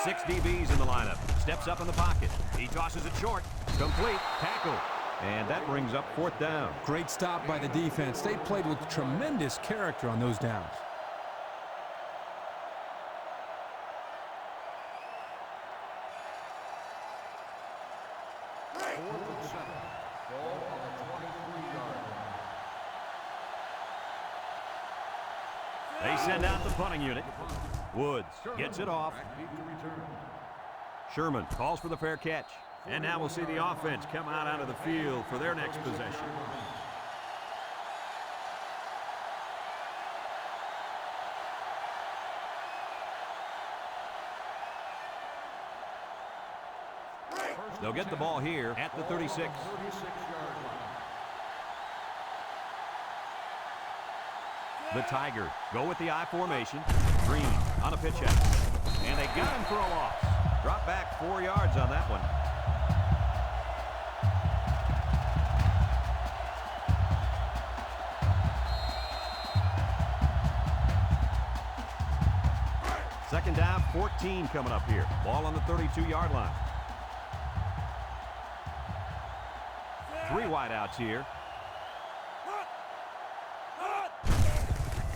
6 DBs in the lineup. Steps up in the pocket. He tosses it short. Complete. Tackle. And that brings up 4th down. Great stop by the defense. They played with tremendous character on those downs. They send out the punting unit. Woods gets it off. Sherman calls for the fair catch. And now we'll see the offense come out onto the field for their next possession. They'll get the ball here at the 36. The Tigers go with the I formation. Green on a pitch out. And they got him for a loss. Drop back 4 yards on that one. Second down, 14 coming up here. Ball on the 32-yard line. 3 wideouts here.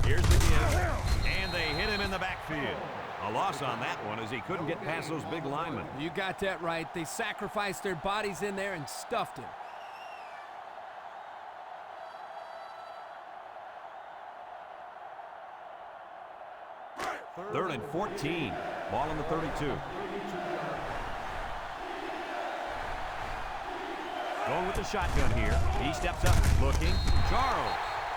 Here's the give, and they hit him in the backfield. A loss on that one as he couldn't get past those big linemen. You got that right. They sacrificed their bodies in there and stuffed him. Third and 14. Ball on the 32. Going with the shotgun here. He steps up, looking. Charles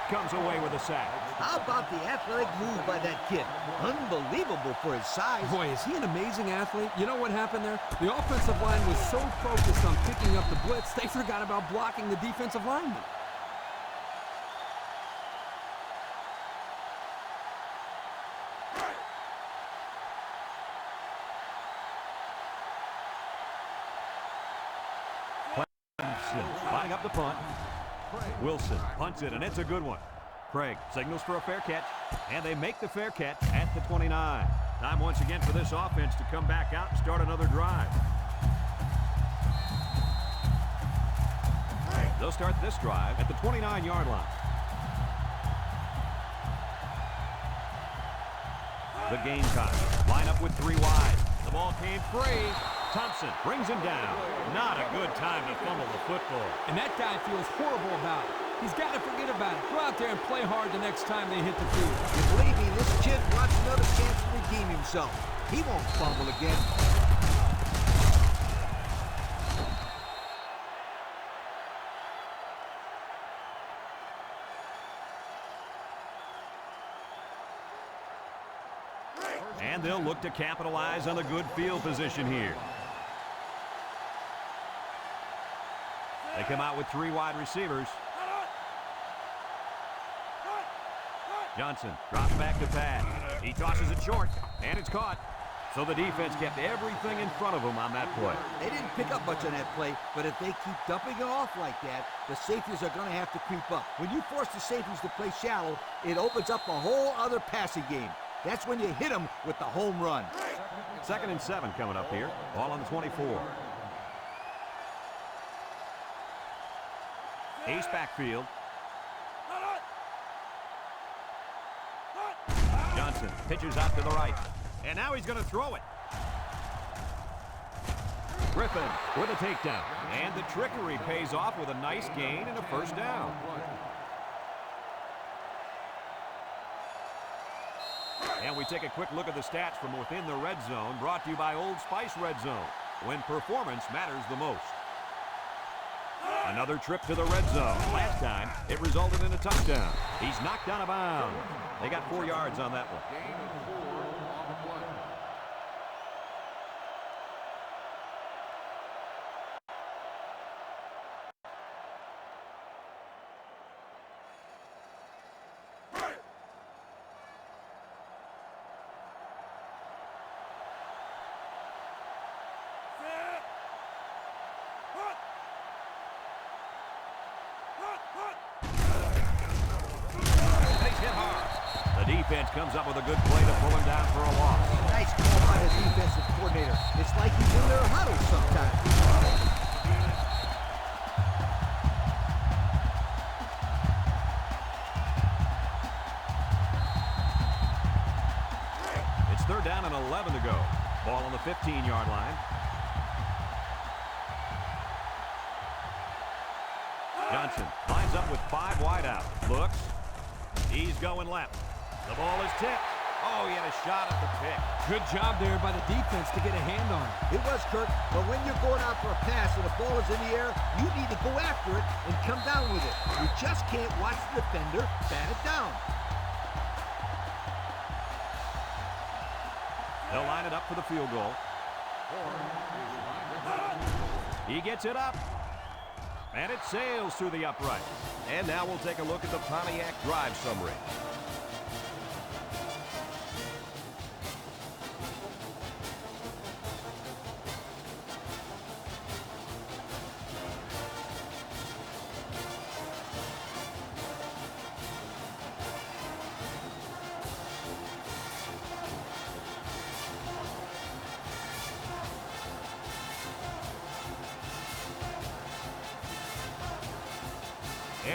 comes away with a sack. How about the athletic move by that kid? Unbelievable for his size. Boy, is he an amazing athlete. You know what happened there? The offensive line was so focused on picking up the blitz, they forgot about blocking the defensive lineman. Lining up the punt. Wilson punts it, and it's a good one. Craig signals for a fair catch, and they make the fair catch at the 29. Time once again for this offense to come back out and start another drive. They'll start this drive at the 29-yard line. The Gamecocks line up with 3 wide. The ball came free. Thompson brings him down. Not a good time to fumble the football. And that guy feels horrible about it. He's got to forget about it. Go out there and play hard the next time they hit the field. And believe me, this kid wants another chance to redeem himself. He won't fumble again. And they'll look to capitalize on the good field position here. They come out with 3 wide receivers. Johnson drops back to pass. He tosses it short, and it's caught. So the defense kept everything in front of them on that play. They didn't pick up much on that play, but if they keep dumping it off like that, the safeties are going to have to creep up. When you force the safeties to play shallow, it opens up a whole other passing game. That's when you hit them with the home run. Second and 7 coming up here. Ball on the 24. Ace backfield. Johnson pitches out to the right. And now he's going to throw it. Griffin with a takedown. And the trickery pays off with a nice gain and a first down. And we take a quick look at the stats from within the red zone, brought to you by Old Spice Red Zone, when performance matters the most. Another trip to the red zone. Last time, it resulted in a touchdown. He's knocked out of bounds. They got 4 yards on that one. Gain of 4 on the play. Defense comes up with a good play to pull him down for a loss. Nice call by the defensive coordinator. It's like he's in their huddle sometimes. It's 3rd down and 11 to go. Ball on the 15-yard line. Johnson lines up with 5 wideouts. Looks. He's going left. The ball is tipped. Oh, he had a shot at the pick. Good job there by the defense to get a hand on it. It was, Kirk, but when you're going out for a pass and the ball is in the air, you need to go after it and come down with it. You just can't watch the defender bat it down. They'll line it up for the field goal. He gets it up. And it sails through the upright. And now we'll take a look at the Pontiac drive summary.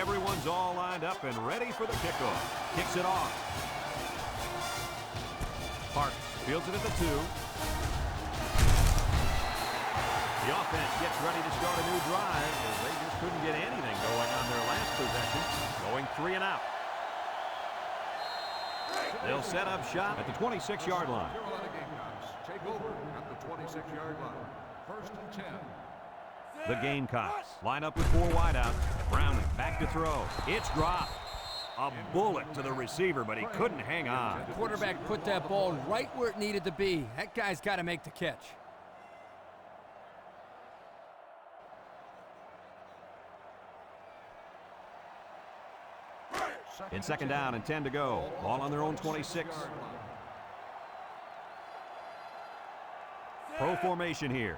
Everyone's all lined up and ready for the kickoff. Kicks it off. Parks fields it at the 2. The offense gets ready to start a new drive as they just couldn't get anything going on their last possession. Going 3 and out. They'll set up shop at the 26-yard line. Carolina Gamecocks take over at the 26-yard line. First and 10. The Gamecocks line up with 4 wideouts. Browning back to throw. It's dropped. A bullet to the receiver, but he couldn't hang on. The quarterback put that ball right where it needed to be. That guy's got to make the catch. In second down and 10 to go. Ball on their own 26. Pro formation here.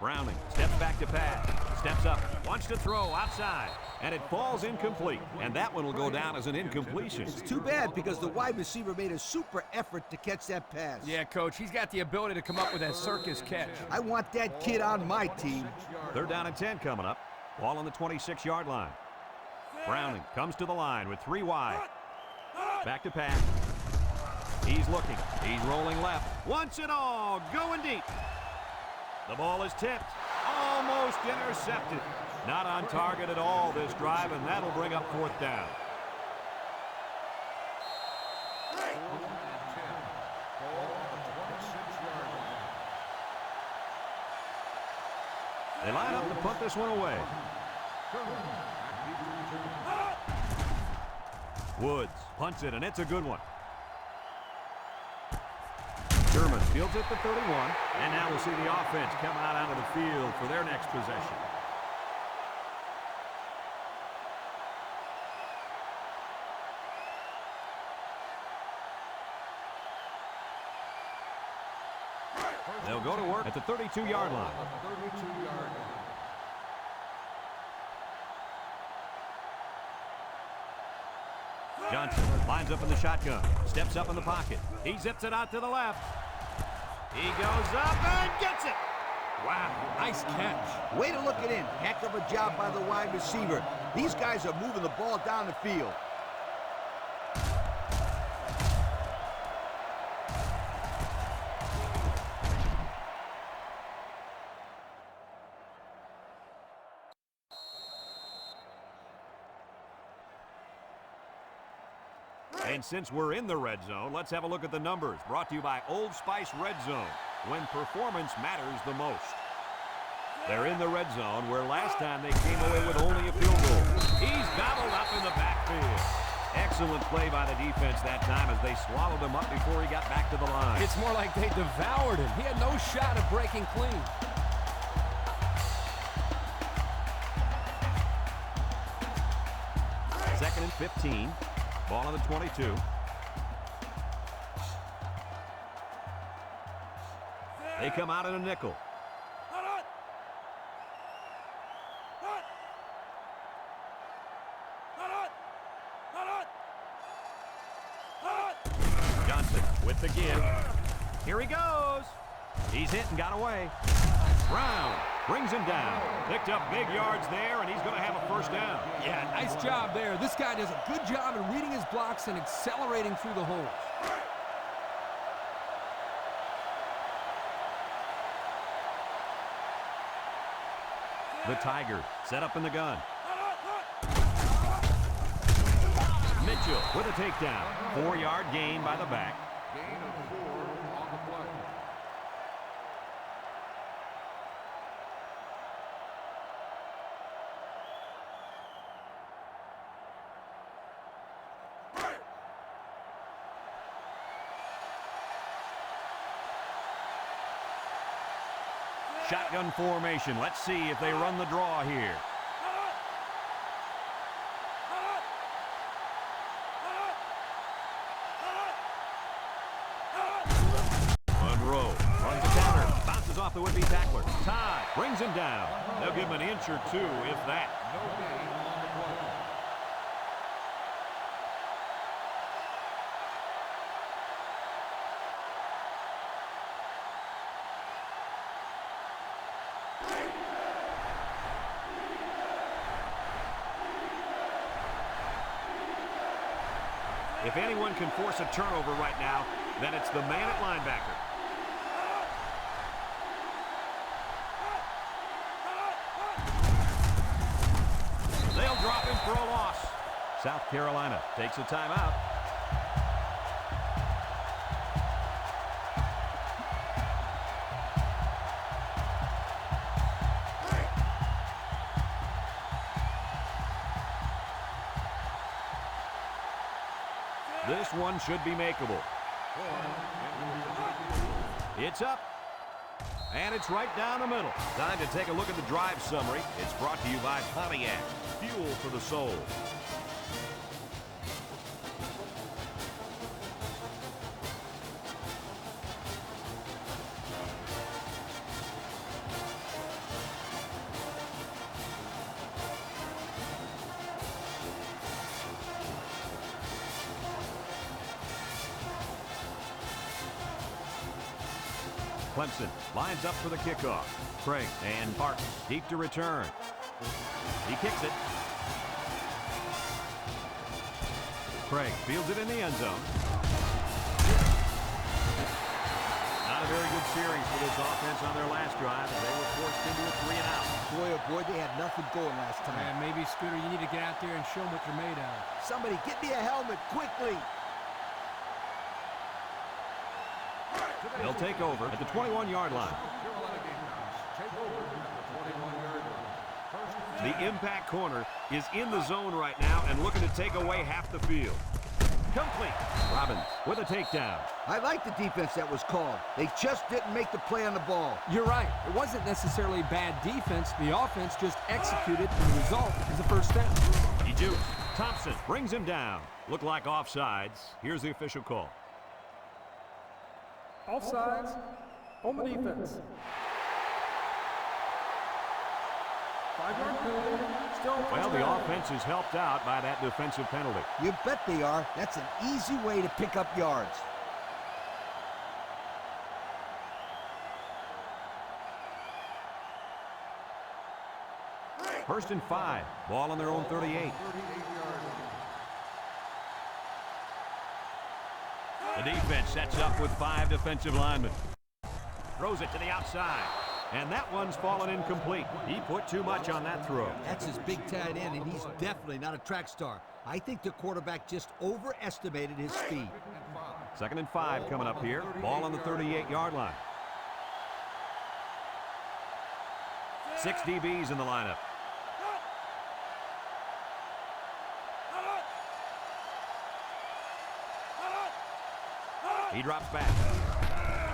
Browning steps back to pass. Steps up. Wants to throw outside. And it falls incomplete. And that one will go down as an incompletion. It's too bad because the wide receiver made a super effort to catch that pass. Yeah, Coach, he's got the ability to come up with that circus catch. I want that kid on my team. Third down and 10 coming up. Ball on the 26-yard line. Browning comes to the line with 3 wide. Back to pass. He's looking. He's rolling left. Once and all, going deep. The ball is tipped. Almost intercepted. Not on target at all this drive, and that'll bring up 4th down. They line up to punt this one away. Woods punts it, and it's a good one. Sherman fields it to 31, and now we'll see the offense come out onto the field for their next possession. They'll go to work at the 32-yard line. Johnson lines up in the shotgun, steps up in the pocket. He zips it out to the left. He goes up and gets it. Wow, nice catch. Way to look it in. Heck of a job by the wide receiver. These guys are moving the ball down the field. And since we're in the red zone, let's have a look at the numbers. Brought to you by Old Spice Red Zone, when performance matters the most. They're in the red zone, where last time they came away with only a field goal. He's gobbled up in the backfield. Excellent play by the defense that time as they swallowed him up before he got back to the line. It's more like they devoured him. He had no shot at breaking clean. Second and 15. Ball on the 22. They come out in a nickel. Johnson with the give. Here he goes. He's hit and got away. Brown brings him down. Picked up big yards there, and he's going to have a first down. Yeah, nice job there. This guy does a good job in reading his blocks and accelerating through the holes. The Tigers set up in the gun. Mitchell with a takedown. 4-yard gain by the back. Gain of 4 on the play. Shotgun formation. Let's see if they run the draw here. Monroe runs the counter. Bounces off the would-be tackler. Todd brings him down. They'll give him an inch or 2, if that. No gain on the play. If anyone can force a turnover right now, then it's the man at linebacker. They'll drop him for a loss. South Carolina takes a timeout. This one should be makeable. It's up. And it's right down the middle. Time to take a look at the drive summary. It's brought to you by Pontiac. Fuel for the soul. Clemson lines up for the kickoff. Craig and Parks deep to return. He kicks it. Craig fields it in the end zone. Not a very good series for this offense on their last drive as they were forced into a 3-and-out. Boy, oh boy, they had nothing going last time. Man, maybe, Scooter, you need to get out there and show them what you're made of. Somebody get me a helmet quickly. They'll take over at the 21-yard line. The impact corner is in the zone right now and looking to take away half the field. Complete. Robbins with a takedown. I like the defense that was called. They just didn't make the play on the ball. You're right. It wasn't necessarily bad defense. The offense just executed, and the result is a first down. He jukes. Thompson brings him down. Looked like offsides. Here's the official call. Offsides on the defense. 5-yard penalty. Still Well, the offense is helped out by that defensive penalty. You bet they are. That's an easy way to pick up yards. First and 5. Ball on their own 38. The defense sets up with 5 defensive linemen. Throws it to the outside. And that one's fallen incomplete. He put too much on that throw. That's his big tight end, and he's definitely not a track star. I think the quarterback just overestimated his speed. Second and 5 coming up here. Ball on the 38-yard line. 6 DBs in the lineup. He drops back.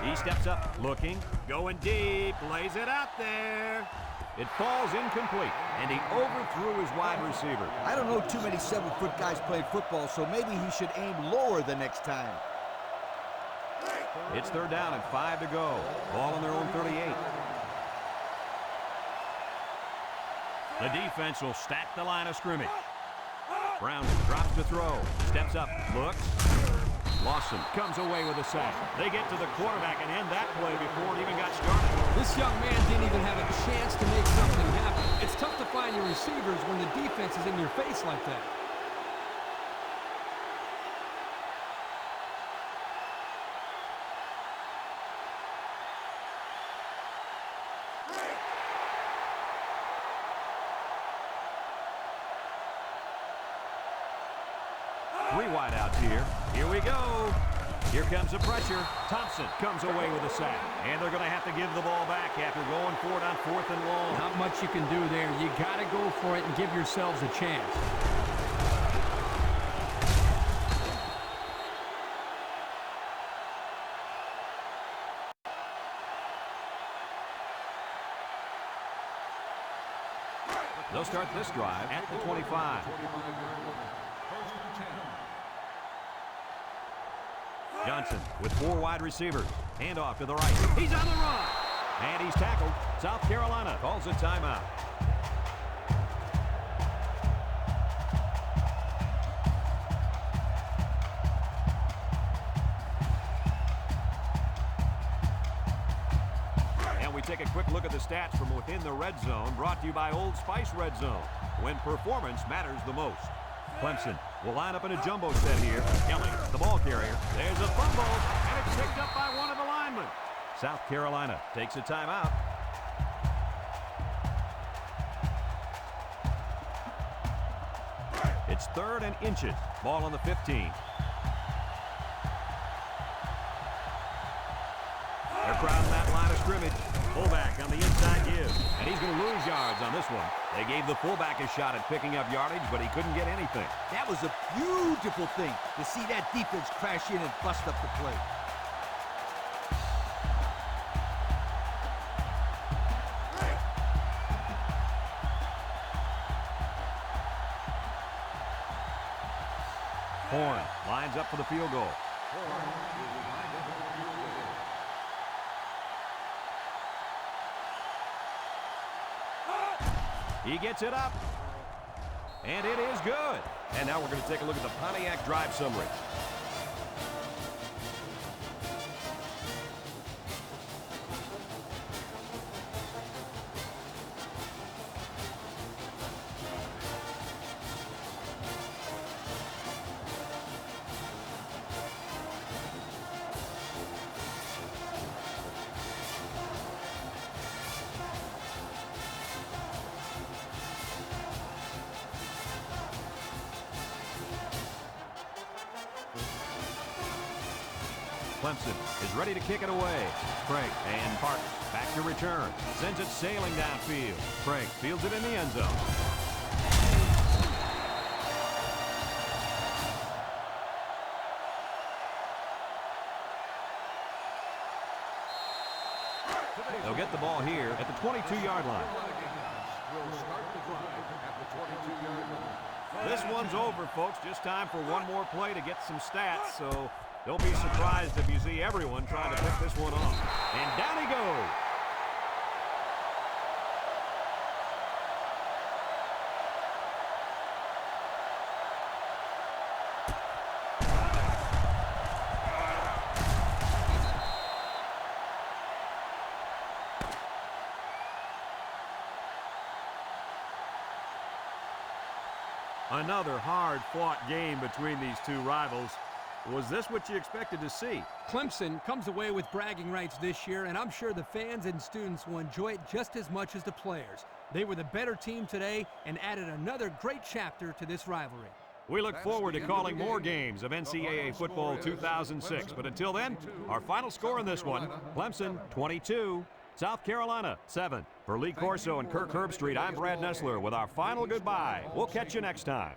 He steps up, looking, going deep, lays it out there. It falls incomplete, and he overthrew his wide receiver. I don't know too many 7-foot guys playing football, so maybe he should aim lower the next time. It's third down and 5 to go. Ball on their own 38. The defense will stack the line of scrimmage. Brown drops to throw, steps up, looks. Lawson comes away with a sack. They get to the quarterback and end that play before it even got started. This young man didn't even have a chance to make something happen. It's tough to find your receivers when the defense is in your face like that. Three wideouts here. Here we go. Here comes the pressure. Thompson comes away with a sack. And they're going to have to give the ball back after going for it on 4th and long. Not much you can do there. You got to go for it and give yourselves a chance. They'll start this drive at the 25. Johnson with 4 wide receivers. Hand off to the right. He's on the run. And he's tackled. South Carolina calls a timeout. And we take a quick look at the stats from within the red zone, brought to you by Old Spice Red Zone, when performance matters the most. Clemson will line up in a jumbo set here. Kelly, the ball carrier. There's a fumble, and it's picked up by one of the linemen. South Carolina takes a timeout. It's 3rd and inches. Ball on the 15. They're crowding that line of scrimmage. Fullback on the inside give. And he's going to lose yards on this one. They gave the fullback a shot at picking up yardage, but he couldn't get anything. That was a beautiful thing to see that defense crash in and bust up the play. Horn lines up for the field goal. He gets it up. And it is good. And now we're going to take a look at the Pontiac drive summary. Clemson is ready to kick it away. Craig and Parks back to return. Sends it sailing downfield. Craig fields it in the end zone. They'll get the ball here at the 22-yard line. This one's over, folks. Just time for one more play to get some stats, so don't be surprised if you see everyone trying to pick this one off. And down he goes. Another hard-fought game between these two rivals. Was this what you expected to see? Clemson comes away with bragging rights this year, and I'm sure the fans and students will enjoy it just as much as the players. They were the better team today and added another great chapter to this rivalry. We look forward to calling more games of NCAA football 2006. But until then, our final score in this one, Clemson 22, South Carolina 7. For Lee Corso and Kirk Herbstreit, I'm Brad Nessler with our final goodbye. We'll catch you next time.